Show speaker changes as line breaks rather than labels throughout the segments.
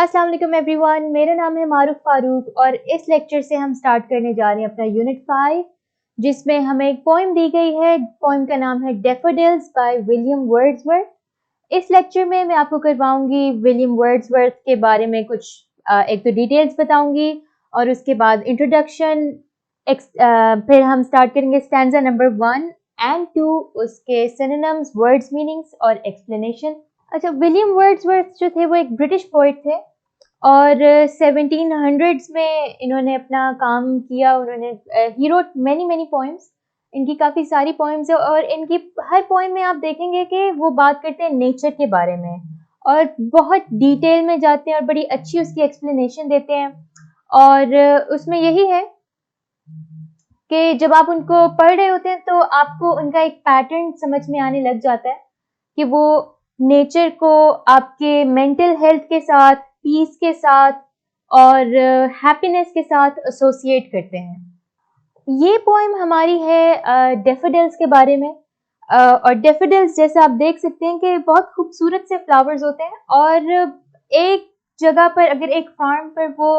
अस्सलाम वालेकुम एवरीवन, मेरा नाम है मारूफ फारूक और इस लेक्चर से हम स्टार्ट करने जा रहे हैं अपना यूनिट 5 जिसमें हमें एक पोइम दी गई है। पोइम का नाम है डैफोडिल्स बाय विलियम वर्ड्सवर्थ। इस लेक्चर में मैं आपको करवाऊंगी विलियम वर्ड्सवर्थ के बारे में कुछ एक तो डिटेल्स बताऊंगी और उसके बाद इंट्रोडक्शन, फिर हम स्टार्ट करेंगे स्टैंजा नंबर 1 एंड 2, उसके सिनोनिम्स, वर्ड्स, मीनिंग्स और एक्सप्लेनेशन। अच्छा, विलियम वर्ड्सवर्थ जो थे वो एक ब्रिटिश पोइट थे और 1700s में इन्होंने अपना काम किया। उन्होंने ही रोट मैनी पोएम्स। इनकी काफ़ी सारी पोएम्स है और इनकी हर पोएम में आप देखेंगे कि वो बात करते हैं नेचर के बारे में और बहुत डिटेल में जाते हैं और बड़ी अच्छी उसकी एक्सप्लेनेशन देते हैं। और उसमें यही है कि जब आप उनको पढ़ रहे होते हैं तो आपको उनका एक पैटर्न समझ में आने लग जाता है कि वो नेचर को आपके मेंटल हेल्थ के साथ, पीस के साथ और हैप्पीनेस के साथ एसोसिएट करते हैं। ये पोएम हमारी है डैफोडिल्स के बारे में। और डैफोडिल्स जैसा आप देख सकते हैं कि बहुत खूबसूरत से फ्लावर्स होते हैं और एक जगह पर अगर एक फार्म पर वो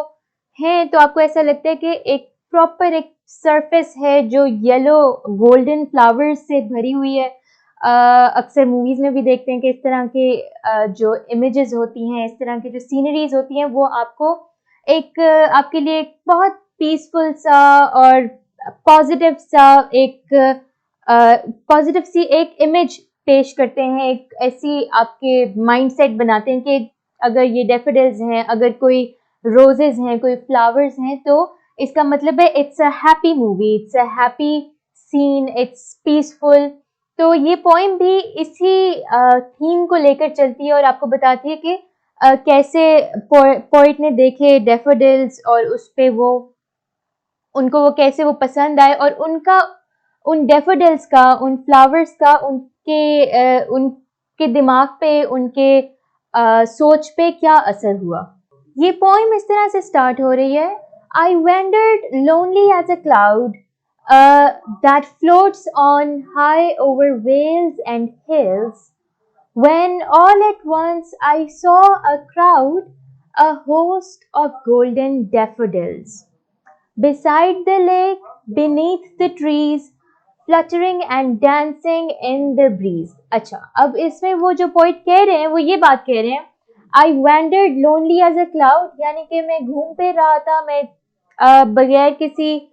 हैं तो आपको ऐसा लगता है कि एक प्रॉपर एक सरफेस है जो येलो गोल्डन फ्लावर्स से भरी हुई है। अक्सर मूवीज में भी देखते हैं कि इस तरह के जो इमेजेस होती हैं, इस तरह की जो सीनरीज होती हैं, वो आपको एक आपके लिए एक बहुत पीसफुल सा और पॉजिटिव सा एक पॉजिटिव सी एक इमेज पेश करते हैं। एक ऐसी आपके माइंडसेट बनाते हैं कि अगर ये डैफोडिल्स हैं, अगर कोई रोजेस हैं, कोई फ्लावर्स हैं, तो इसका मतलब है it's a happy movie, it's a happy scene, it's peaceful. तो ये पोएम भी इसी थीम को लेकर चलती है और आपको बताती है कि कैसे पोइट ने देखे डैफोडिल्स और उस पे वो उनको वो कैसे वो पसंद आए और उनका उन डैफोडिल्स का, उन फ्लावर्स का उनके दिमाग पे, उनके सोच पे क्या असर हुआ। ये पोएम इस तरह से स्टार्ट हो रही है। I wandered lonely as a cloud that floats on high over vales and hills, when all at once I saw a crowd, a host of golden daffodils, beside the lake, beneath the trees, fluttering and dancing in the breeze. अच्छा, अब इसमें वो जो poet कह रहे हैं वो ये बात कह रहे हैं, I wandered lonely as a cloud, यानी कि मैं घूम फिर रहा था, मैं बगैर किसी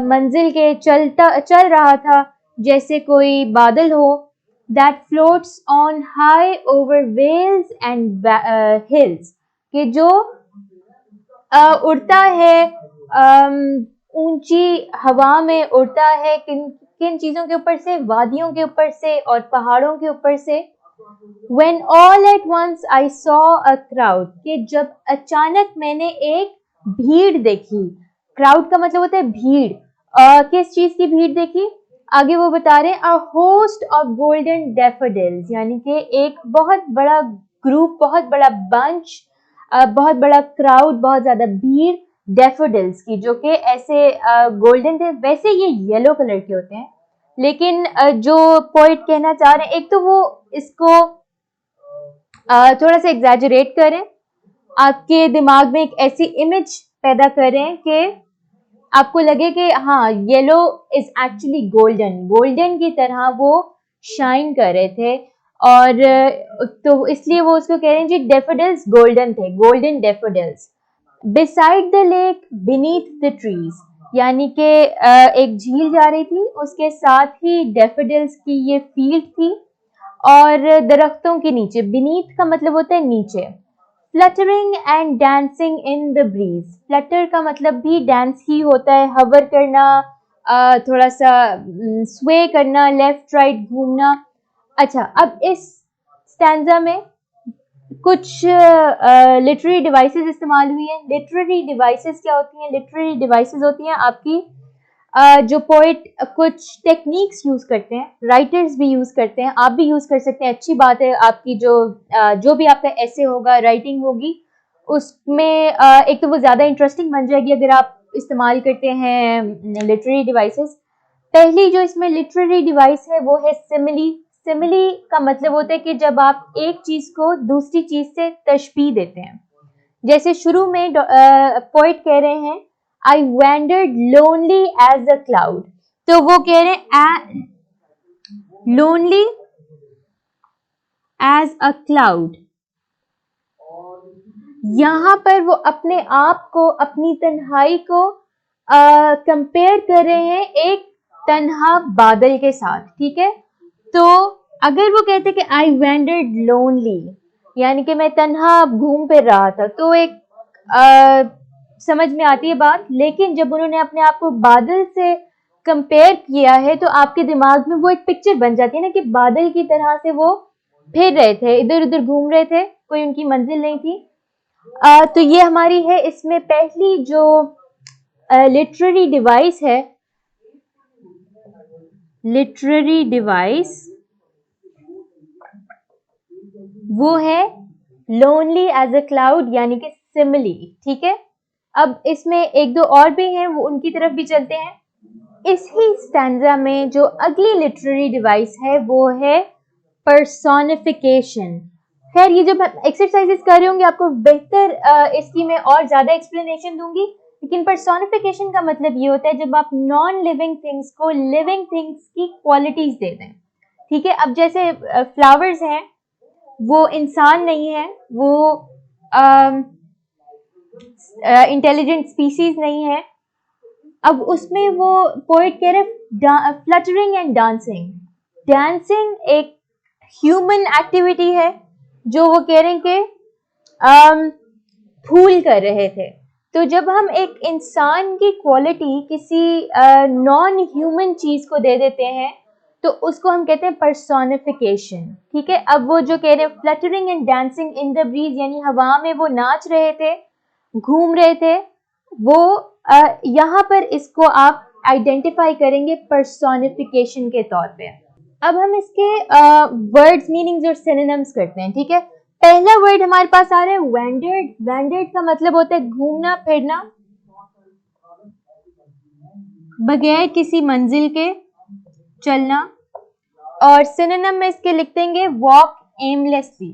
मंजिल के चल रहा था जैसे कोई बादल हो। That floats on high over vales and hills, कि जो उड़ता है ऊंची हवा में, उड़ता है किन किन चीजों के ऊपर से, वादियों के ऊपर से और पहाड़ों के ऊपर से। When all at once I saw a crowd, कि जब अचानक मैंने एक भीड़ देखी। क्राउड का मतलब होता है भीड़। किस चीज की भीड़ देखी? आगे वो बता रहे हैं, a host of golden daffodils, यानी कि एक बहुत बड़ा ग्रुप, बहुत बड़ा बंच, बहुत बड़ा क्राउड, बहुत ज्यादा भीड़ डैफोडिल्स की, जो कि ऐसे गोल्डन थे। वैसे ये येलो कलर के होते हैं, लेकिन जो पोइट कहना चाह रहे हैं, एक तो वो इसको थोड़ा सा एग्जैजरेट करें, आपके दिमाग में एक ऐसी इमेज पैदा करें कि आपको लगे कि हाँ, yellow is actually golden, golden की तरह वो शाइन कर रहे थे। और तो इसलिए वो उसको कह रहे हैं जी डैफोडिल्स गोल्डन थे, golden daffodils. Beside the lake, beneath the trees, यानी कि एक झील जा रही थी, उसके साथ ही डैफोडिल्स की ये फील्ड थी और दरख्तों के नीचे। बीनीथ का मतलब होता है नीचे। Fluttering and dancing in the breeze, Flutter का मतलब भी डांस ही होता है, हवर करना, थोड़ा सा स्वे करना, लेफ्ट राइट घूमना। अच्छा, अब इस स्टैंजा में कुछ लिटरेरी डिवाइसेस इस्तेमाल हुई हैं। लिटरेरी डिवाइसेस क्या होती हैं? लिटरेरी डिवाइसेस होती हैं आपकी जो पोइट कुछ टेक्निक्स यूज करते हैं, राइटर्स भी यूज करते हैं, आप भी यूज कर सकते हैं। अच्छी बात है, आपकी जो भी आपका ऐसे होगा, राइटिंग होगी, उसमें एक तो वो ज्यादा इंटरेस्टिंग बन जाएगी अगर आप इस्तेमाल करते हैं लिटरेरी डिवाइसेस। पहली जो इसमें लिटरेरी डिवाइस है वो है सिमिली। सिमिली का मतलब होता है कि जब आप एक चीज को दूसरी चीज से तशबीह देते हैं, जैसे शुरू में पोइट कह रहे हैं I wandered lonely as a cloud, तो वो कह रहे हैं लोनली एज अ क्लाउड। यहां पर वो अपने आप को, अपनी तन्हाई को कंपेयर कर रहे हैं एक तन्हा बादल के साथ, ठीक है। तो अगर वो कहते कि आई वैंडर्ड लोनली, यानी कि मैं तन्हा घूम फिर रहा था, तो एक समझ में आती है बात। लेकिन जब उन्होंने अपने आप को बादल से कंपेयर किया है तो आपके दिमाग में वो एक पिक्चर बन जाती है ना कि बादल की तरह से वो फिर रहे थे, इधर उधर घूम रहे थे, कोई उनकी मंजिल नहीं थी। तो ये हमारी है इसमें पहली जो लिटरेरी डिवाइस है, लिटरेरी डिवाइस वो है लोनली एज अ क्लाउड, यानी कि सिमिली, ठीक है। अब इसमें एक दो और भी हैं, वो उनकी तरफ भी चलते हैं। इस ही स्टैंजा में जो अगली लिटरेरी डिवाइस है वो है पर्सोनिफिकेशन। खैर ये जब एक्सरसाइजेस कर रहे होंगे आपको बेहतर इसकी मैं और ज्यादा एक्सप्लेनेशन दूंगी, लेकिन पर्सोनिफिकेशन का मतलब ये होता है जब आप नॉन लिविंग थिंग्स को लिविंग थिंग्स की क्वालिटीज दे दें, ठीक है। अब जैसे फ्लावर्स हैं, वो इंसान नहीं है, वो इंटेलिजेंट स्पीसीज नहीं है। अब उसमें वो पोइट कह रहे फ्लटरिंग एंड डांसिंग। डांसिंग एक ह्यूमन एक्टिविटी है जो वो कह रहे हैं कि फूल कर रहे थे। तो जब हम एक इंसान की क्वालिटी किसी नॉन ह्यूमन चीज को दे देते हैं तो उसको हम कहते हैं पर्सोनिफिकेशन, ठीक है। अब वो जो कह रहे हैं fluttering and dancing in the breeze, यानी हवा में वो नाच रहे थे, घूम रहे थे, वो यहाँ पर इसको आप आइडेंटिफाई करेंगे पर्सोनिफिकेशन के तौर पे। अब हम इसके वर्ड्स, मीनिंग्स और सिनोनिम्स करते हैं, ठीक है। पहला वर्ड हमारे पास आ रहा है वैंडर्ड। वैंडर्ड का मतलब होता है घूमना फिरना, बगैर किसी मंजिल के चलना। और सिनोनिम में इसके लिख देंगे वॉक एमलेसली।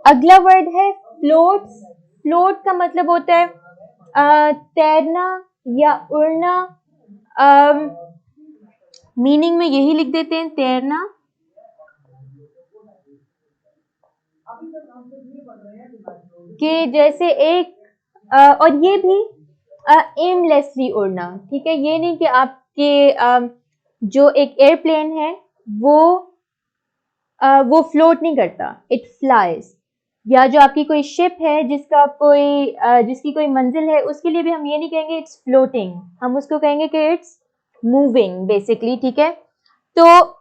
अगला वर्ड है फ्लोट। फ्लोट का मतलब होता है तैरना या उड़ना। मीनिंग में यही लिख देते हैं तैरना। कि जैसे एक और ये भी एमलेसली उड़ना, ठीक है। ये नहीं कि आपके जो एक एयरप्लेन है वो फ्लोट नहीं करता, इट फ्लाइज। या जो आपकी कोई शिप है जिसकी कोई मंजिल है, उसके लिए भी हम ये नहीं कहेंगे इट्स फ्लोटिंग, हम उसको कहेंगे कि इट्स मूविंग बेसिकली, ठीक है। तो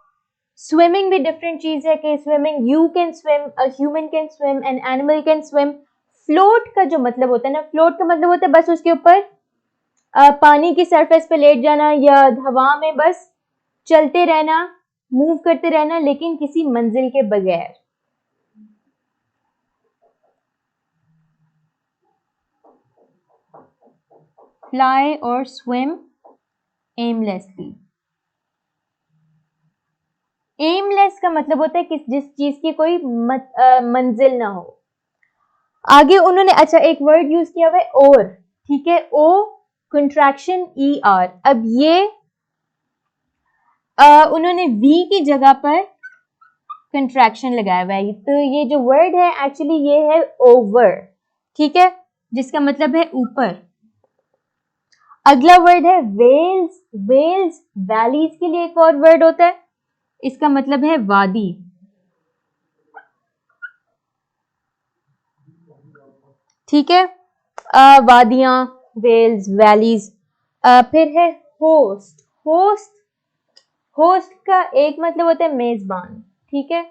स्विमिंग भी डिफरेंट चीज है कि swimming you can swim, a human can swim, an animal can swim. Float का जो मतलब होता है ना, फ्लोट का मतलब होता है बस उसके ऊपर पानी की सरफेस पे लेट जाना या हवा में बस चलते रहना, मूव करते रहना, लेकिन किसी मंजिल के बगैर। फ्लाई और स्विम एमलेसली। एमलेस का मतलब होता है कि जिस चीज की कोई मंजिल ना हो। आगे उन्होंने अच्छा एक वर्ड यूज किया हुआ है और, ठीक है। ओ कंट्रैक्शन ई आर। अब ये उन्होंने वी की जगह पर कंट्रैक्शन लगाया हुआ है, तो ये जो वर्ड है एक्चुअली ये है ओवर, ठीक है, जिसका मतलब है ऊपर। अगला वर्ड है वेल्स। वेल्स वैलीज के लिए एक और वर्ड होता है, इसका मतलब है वादी, ठीक है। वादियां, वेल्स, वैलीज। फिर है होस्ट। होस्ट, होस्ट का एक मतलब होता है मेजबान, ठीक है।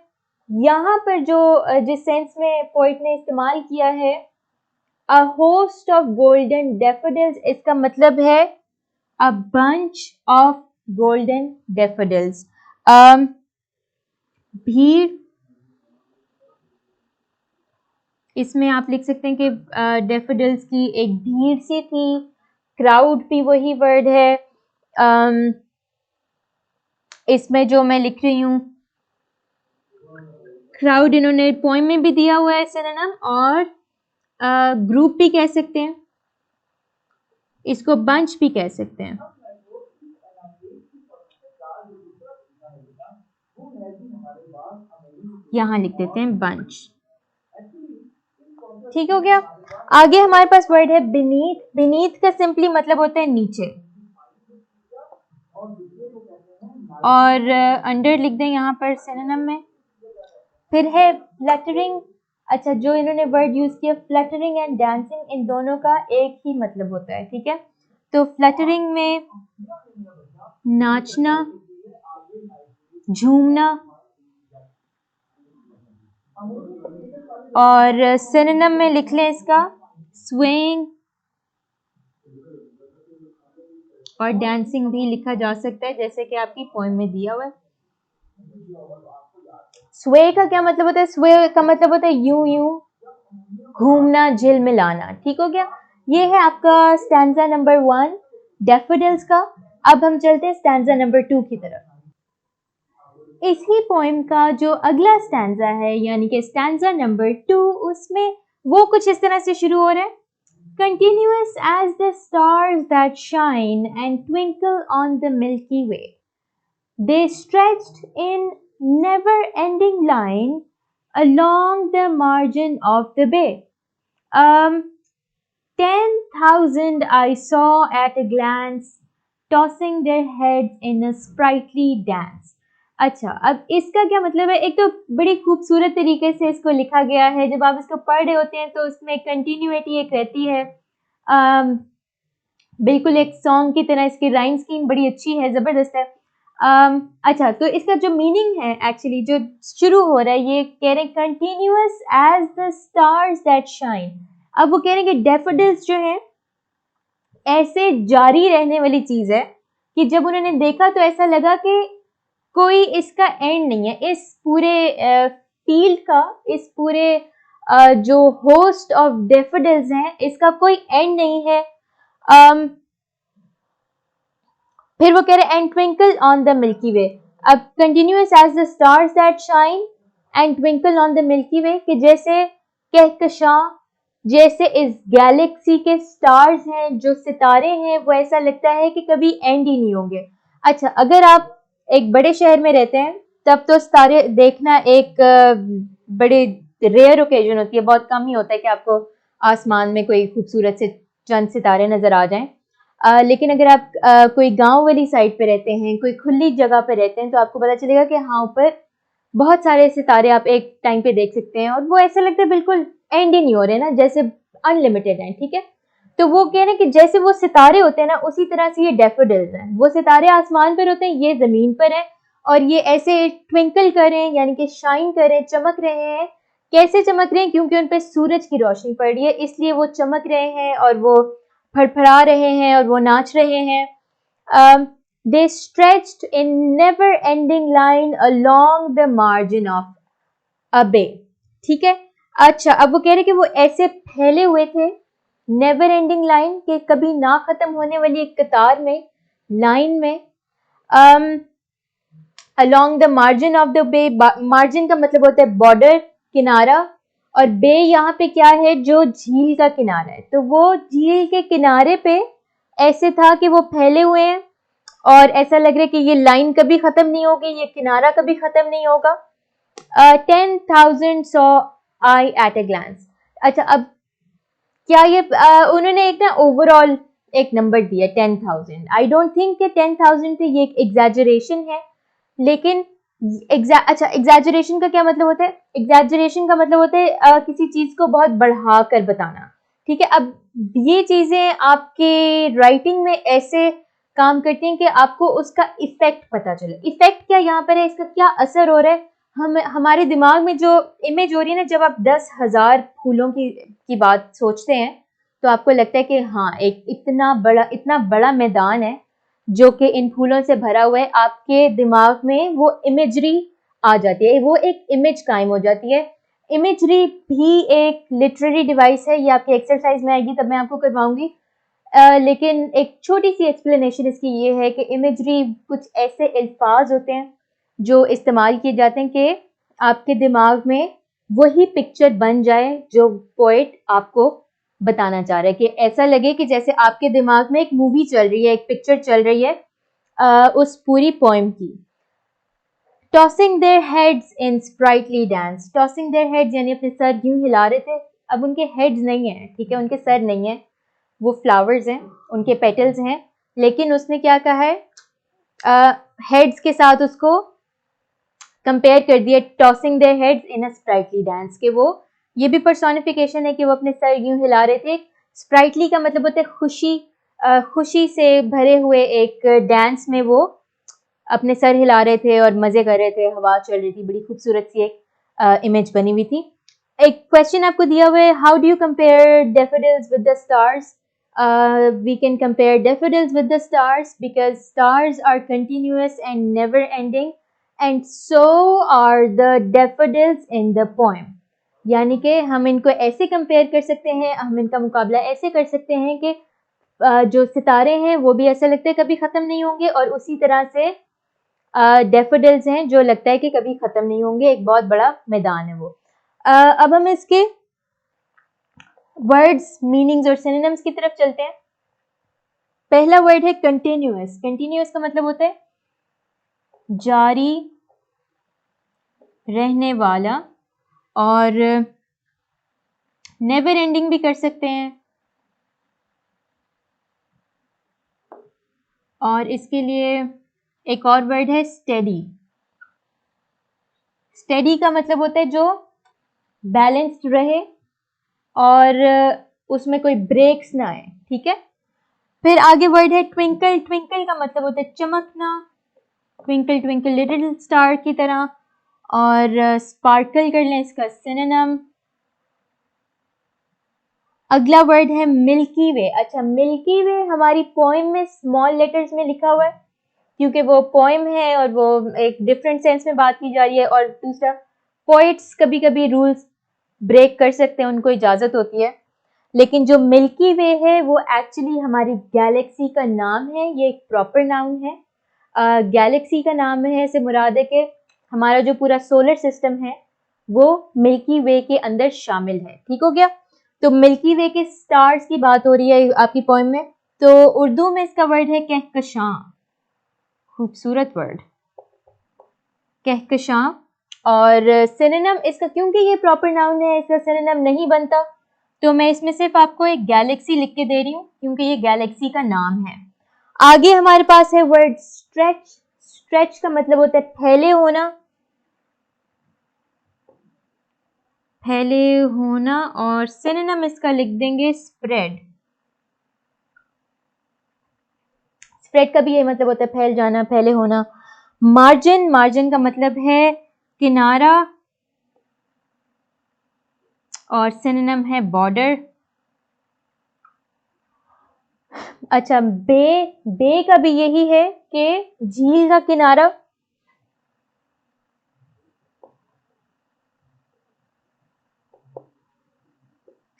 यहाँ पर जो जिस सेंस में पोइट ने इस्तेमाल किया है a host of golden daffodils, इसका मतलब है a bunch of golden daffodils. भीड़, इसमें आप लिख सकते हैं कि डेफोडिल्स की एक भीड़ सी थी। क्राउड भी वही वर्ड है। इसमें जो मैं लिख रही हूँ क्राउड, इन्होंने पोएम में भी दिया हुआ है सिनोनिम, और ग्रुप भी कह सकते हैं, इसको बंच भी कह सकते हैं। यहां लिख देते हैं बंच। ठीक हो गया। आगे हमारे पास वर्ड है बीनीथ। बीनीथ का सिंपली मतलब होता है नीचे, और अंडर लिख दें यहाँ पर सिनोनिम में। फिर है फ्लटरिंग। अच्छा, जो इन्होंने वर्ड यूज किया फ्लटरिंग एंड डांसिंग, इन दोनों का एक ही मतलब होता है, ठीक है। तो फ्लटरिंग में नाचना, झूमना, और सिनोनिम में लिख लें इसका स्वेइंग और डांसिंग भी लिखा जा सकता है, जैसे कि आपकी पोएम में दिया हुआ है। स्वे का क्या मतलब होता है? स्वे का मतलब होता है यूं यूं घूमना, झिलमिलाना। ठीक हो गया। ये है आपका स्टैंजा नंबर 1 डैफोडिल्स का। अब हम चलते हैं स्टैंजा नंबर 2 की तरफ। इसी पोएम का जो अगला स्टैंजा है, यानी कि स्टैंजा नंबर 2, उसमें वो कुछ इस तरह से शुरू हो रहा है। Continuous as the stars that shine and twinkle on the Milky Way, they stretched in never-ending line along the margin of the bay. 10,000 I saw at a glance, tossing their heads in a sprightly dance. अच्छा, अब इसका क्या मतलब है? एक तो बड़ी खूबसूरत तरीके से इसको लिखा गया है। जब आप इसको पढ़ रहे होते हैं तो उसमें कंटिन्यूटी एक रहती है, बिल्कुल एक सॉन्ग की तरह। इसकी राइम स्कीम बड़ी अच्छी है, ज़बरदस्त है। अच्छा, तो इसका जो मीनिंग है एक्चुअली जो शुरू हो रहा है, ये कह रहे हैं continuous as the stars that shine. अब वो कह रहे हैं कि डैफोडिल्स जो है ऐसे जारी रहने वाली चीज़ है कि जब उन्होंने देखा तो ऐसा लगा कि कोई इसका एंड नहीं है। इस पूरे फील्ड का, इस पूरे जो होस्ट ऑफ डैफोडिल्स हैं, इसका कोई एंड नहीं है। फिर वो कह रहे and twinkle on the milky way. अब continuous as the stars that shine and twinkle on the milky way, कि जैसे कहकशां, जैसे इस गैलेक्सी के स्टार्स हैं, जो सितारे हैं, वो ऐसा लगता है कि कभी एंड ही नहीं होंगे। अच्छा, अगर आप एक बड़े शहर में रहते हैं तब तो सितारे देखना एक बड़े रेयर ओकेजन होती है, बहुत कम ही होता है कि आपको आसमान में कोई खूबसूरत से चंद सितारे नजर आ जाएं। लेकिन अगर आप कोई गांव वाली साइड पे रहते हैं, कोई खुली जगह पे रहते हैं, तो आपको पता चलेगा कि हाँ, ऊपर बहुत सारे सितारे आप एक टाइम पे देख सकते हैं, और वो ऐसा लगता है बिल्कुल एंड ही नहीं हो रहे ना, जैसे अनलिमिटेड हैं। ठीक है, तो वो कह रहे हैं कि जैसे वो सितारे होते हैं ना, उसी तरह से ये डैफोडिल्स हैं। वो सितारे आसमान पर होते हैं, ये जमीन पर है, और ये ऐसे ट्विंकल कर रहे हैं, यानी कि शाइन कर रहे हैं, चमक रहे हैं। कैसे चमक रहे हैं? क्योंकि उन पर सूरज की रोशनी पड़ रही है, इसलिए वो चमक रहे हैं और वो फड़फड़ा रहे हैं और वो नाच रहे हैं। They stretched in never-ending line along the margin of a bay. ठीक है। अच्छा, अब वो कह रहे कि वो ऐसे फैले हुए थे, नेवर एंडिंग लाइन के कभी ना खत्म होने वाली एक कतार में, लाइन में, along the margin of the bay। Margin का मतलब होता है बॉर्डर, किनारा, और बे यहाँ पे क्या है? जो झील का किनारा है। तो वो झील के किनारे पे ऐसे था कि वो फैले हुए हैं, और ऐसा लग रहा है कि ये लाइन कभी खत्म नहीं होगी, ये किनारा कभी खत्म नहीं होगा। 10,000 saw I at a glance। अच्छा, अब क्या ये उन्होंने एक ना ओवरऑल एक नंबर दिया 10,000। आई डोंट थिंक कि 10,000 पे ये एक एग्जैजरेशन है, लेकिन अच्छा, एग्जैजरेशन का क्या मतलब होता है? एग्जैजरेशन का मतलब होता है किसी चीज को बहुत बढ़ा कर बताना। ठीक है, अब ये चीजें आपके राइटिंग में ऐसे काम करती हैं कि आपको उसका इफेक्ट पता चले। इफेक्ट क्या यहाँ पर है, इसका क्या असर हो रहा है हमारे दिमाग में? जो इमेज हो रही है ना, जब आप 10,000 फूलों की बात सोचते हैं तो आपको लगता है कि हाँ, एक इतना बड़ा मैदान है जो कि इन फूलों से भरा हुआ है। आपके दिमाग में वो इमेजरी आ जाती है, वो एक इमेज कायम हो जाती है। इमेजरी भी एक लिटरेरी डिवाइस है, ये आपके एक्सरसाइज में आएगी, तब मैं आपको करवाऊंगी। लेकिन एक छोटी सी एक्सप्लेनेशन इसकी ये है कि इमेजरी कुछ ऐसे अल्फाज होते हैं जो इस्तेमाल किए जाते हैं कि आपके दिमाग में वही पिक्चर बन जाए जो पोएट आपको बताना चाह रहा है, कि ऐसा लगे कि जैसे आपके दिमाग में एक मूवी चल रही है, एक पिक्चर चल रही है उस पूरी पोएम की। Tossing their heads in sprightly dance, tossing their heads यानी अपने सर यूं हिला रहे थे। अब उनके हेड्स नहीं है, ठीक है, उनके सर नहीं है, वो फ्लावर्स हैं, उनके पेटल्स हैं, लेकिन उसने क्या कहा है, हेड्स के साथ उसको कंपेयर कर दिया, tossing their heads in a sprightly dance, के वो ये भी पर्सोनिफिकेशन है कि वो अपने सर यूं हिला रहे थे। स्प्राइटली का मतलब होता है खुशी, खुशी से भरे हुए एक डांस में वो अपने सर हिला रहे थे और मजे कर रहे थे, हवा चल रही थी, बड़ी खूबसूरत सी एक इमेज बनी हुई थी। एक क्वेश्चन आपको दिया हुआ है, how do you compare daffodils with the stars? We can compare daffodils with the stars because stars are continuous and never ending, and so are the daffodils in the poem. यानी कि हम इनको ऐसे compare कर सकते हैं, हम इनका मुकाबला ऐसे कर सकते हैं कि जो सितारे हैं वो भी ऐसा लगता है कभी ख़त्म नहीं होंगे, और उसी तरह से डैफोडिल्स हैं जो लगता है कि कभी ख़त्म नहीं होंगे, एक बहुत बड़ा मैदान है वो। अब हम इसके वर्ड्स, मीनिंग्स और सिनोनिम्स की तरफ चलते हैं। पहला वर्ड है कंटिन्यूअस। कंटिन्यूअस का मतलब होता है जारी रहने वाला, और नेवर एंडिंग भी कर सकते हैं, और इसके लिए एक और वर्ड है स्टेडी। स्टेडी का मतलब होता है जो बैलेंस्ड रहे और उसमें कोई ब्रेक्स ना आए, ठीक है। फिर आगे वर्ड है ट्विंकल। ट्विंकल का मतलब होता है चमकना, ट्विंकल ट्विंकल लिटिल स्टार की तरह। और स्पार्कल कर लें इसका सिनोनिम। अगला वर्ड है मिल्की वे। अच्छा, मिल्की वे हमारी पोएम में स्मॉल लेटर्स में लिखा हुआ है क्योंकि वो पोएम है और वो एक डिफरेंट सेंस में बात की जा रही है। और दूसरा, पोइट्स कभी कभी रूल्स ब्रेक कर सकते हैं, उनको इजाज़त होती है। लेकिन जो मिल्की वे है वो एक्चुअली हमारी गैलेक्सी का नाम है, ये एक प्रॉपर नाउन है। गैलेक्सी का नाम है, इससे मुराद है कि हमारा जो पूरा सोलर सिस्टम है वो मिल्की वे के अंदर शामिल है। ठीक हो गया। तो मिल्की वे के स्टार्स की बात हो रही है आपकी पोएम में। तो उर्दू में इसका वर्ड है कहकशां। खूबसूरत वर्ड, कहकशां। और सिनोनिम इसका, क्योंकि ये प्रॉपर नाउन है, इसका सिनोनिम नहीं बनता, तो मैं इसमें सिर्फ आपको एक गैलेक्सी लिख के दे रही हूँ क्योंकि ये गैलेक्सी का नाम है। आगे हमारे पास है वर्ड स्ट्रेच। स्ट्रेच का मतलब होता है फैले होना, फैले होना। और सिनोनिम इसका लिख देंगे स्प्रेड। स्प्रेड का भी ये मतलब होता है फैल जाना, फैले होना। मार्जिन, मार्जिन का मतलब है किनारा, और सिनोनिम है बॉर्डर। अच्छा, बे, बे का भी यही है कि झील का किनारा।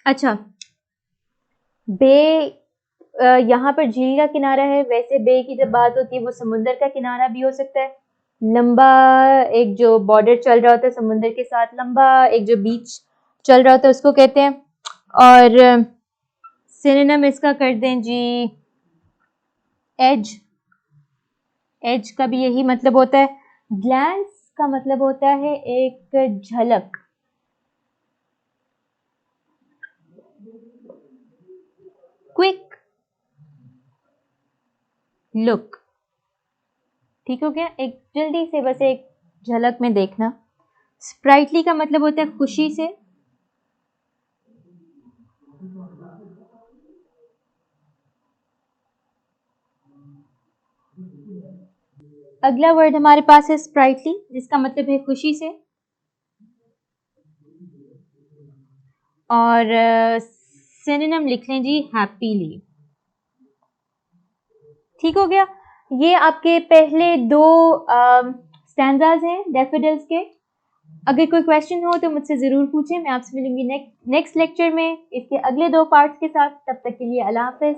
अच्छा, बे यहाँ पर झील का किनारा है, वैसे बे की जब बात होती है वो समुंदर का किनारा भी हो सकता है। लंबा एक जो बॉर्डर चल रहा होता है समुंदर के साथ, लंबा एक जो बीच चल रहा होता है उसको कहते हैं। और सिनोनिम इसका कर दें जी एज। एज का भी यही मतलब होता है। ग्लैंस का मतलब होता है एक झलक। Quick look. ठीक हो गया, एक जल्दी से बस एक झलक में देखना। स्प्राइटली का मतलब होता है खुशी से। अगला वर्ड हमारे पास है स्प्राइटली, जिसका मतलब है खुशी से। और सिनोनिम लिख लें जी हैप्पीली। ठीक हो गया। ये आपके पहले दो स्टैंजाज हैं डैफोडिल्स के। अगर कोई क्वेश्चन हो तो मुझसे ज़रूर पूछें। मैं आपसे मिलूंगी नेक्स्ट लेक्चर में इसके अगले 2 पार्ट्स के साथ। तब तक के लिए अल्लाह हाफ़िज़।